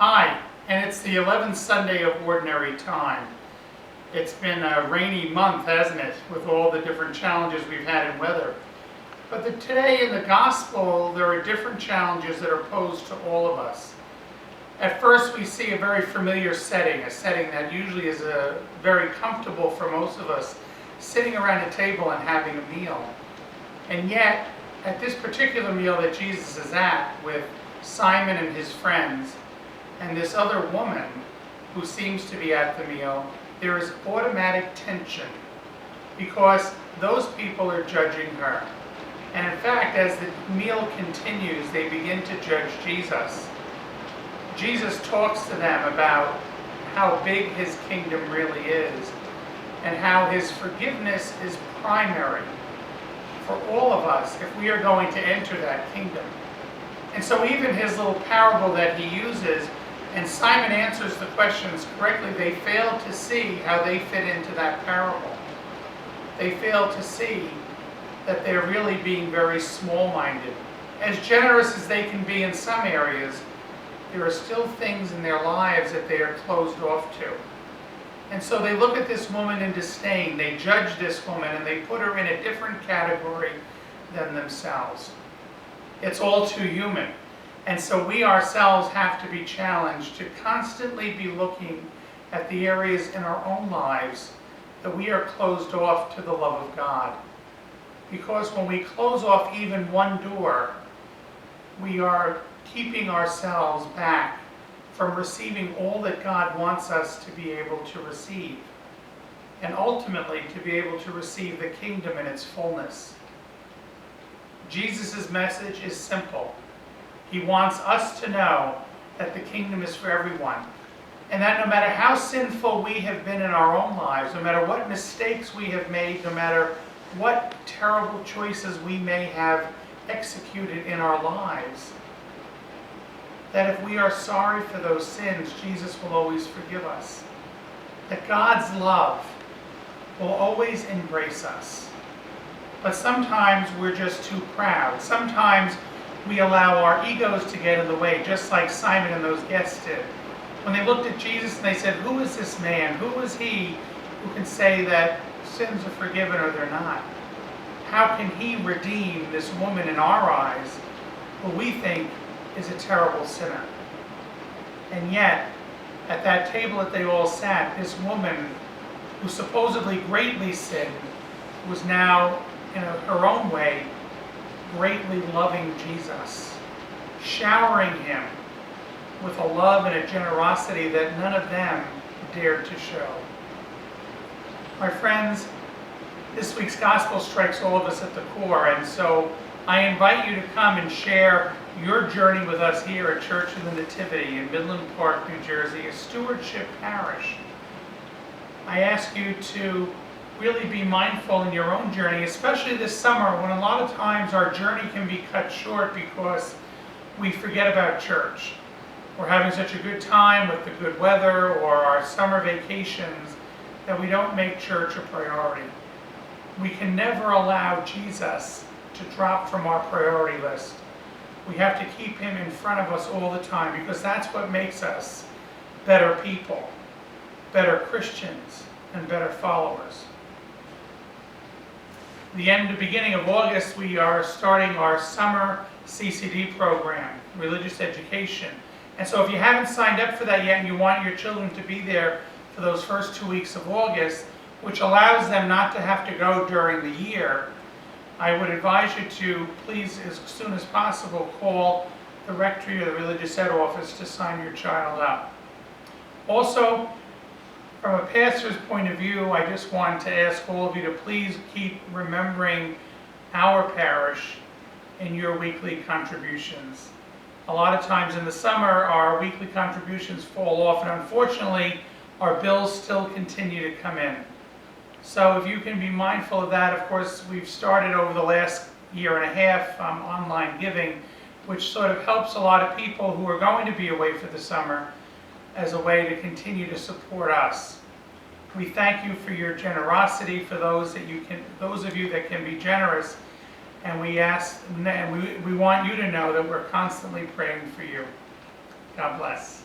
Hi, and it's the 11th Sunday of Ordinary Time. It's been a rainy month, hasn't it, with all the different challenges we've had in weather. But today in the Gospel, there are different challenges that are posed to all of us. At first, we see a very familiar setting, a setting that usually is very comfortable for most of us, sitting around a table and having a meal. And yet, at this particular meal that Jesus is at with Simon and his friends, and this other woman who seems to be at the meal, there is automatic tension because those people are judging her. And in fact, as the meal continues, they begin to judge Jesus. Jesus talks to them about how big his kingdom really is and how his forgiveness is primary for all of us if we are going to enter that kingdom. And so even his little parable that he uses, and Simon answers the questions correctly, they fail to see how they fit into that parable. They fail to see that they're really being very small-minded. As generous as they can be in some areas, there are still things in their lives that they are closed off to. And so they look at this woman in disdain, they judge this woman, and they put her in a different category than themselves. It's all too human. And so we ourselves have to be challenged to constantly be looking at the areas in our own lives that we are closed off to the love of God. Because when we close off even one door, we are keeping ourselves back from receiving all that God wants us to be able to receive, and ultimately to be able to receive the kingdom in its fullness. Jesus' message is simple. He wants us to know that the kingdom is for everyone, and that no matter how sinful we have been in our own lives, no matter what mistakes we have made, no matter what terrible choices we may have executed in our lives, that if we are sorry for those sins, Jesus will always forgive us. That God's love will always embrace us. But sometimes we're just too proud. Sometimes we allow our egos to get in the way, just like Simon and those guests did. When they looked at Jesus and they said, "Who is this man? Who is he who can say that sins are forgiven or they're not? How can he redeem this woman in our eyes who we think is a terrible sinner?" And yet, at that table that they all sat, this woman who supposedly greatly sinned was now, in her own way, greatly loving Jesus, showering him with a love and a generosity that none of them dared to show. My friends, this week's gospel strikes all of us at the core, and so I invite you to come and share your journey with us here at Church of the Nativity in Midland Park, New Jersey, a stewardship parish. I ask you to really be mindful in your own journey, especially this summer when a lot of times our journey can be cut short because we forget about church. We're having such a good time with the good weather or our summer vacations that we don't make church a priority. We can never allow Jesus to drop from our priority list. We have to keep him in front of us all the time because that's what makes us better people, better Christians, and better followers. The beginning of August, we are starting our summer CCD program, religious education. And so if you haven't signed up for that yet and you want your children to be there for those first 2 weeks of August, which allows them not to have to go during the year, I would advise you to please, as soon as possible, call the rectory or the religious ed office to sign your child up. Also, from a pastor's point of view, I just want to ask all of you to please keep remembering our parish in your weekly contributions. A lot of times in the summer, our weekly contributions fall off, and unfortunately, our bills still continue to come in. So if you can be mindful of that, of course, we've started over the last year and a half online giving, which sort of helps a lot of people who are going to be away for the summer as a way to continue to support us. We thank you for your generosity, for those of you that can be generous, and we want you to know that we're constantly praying for you. God bless.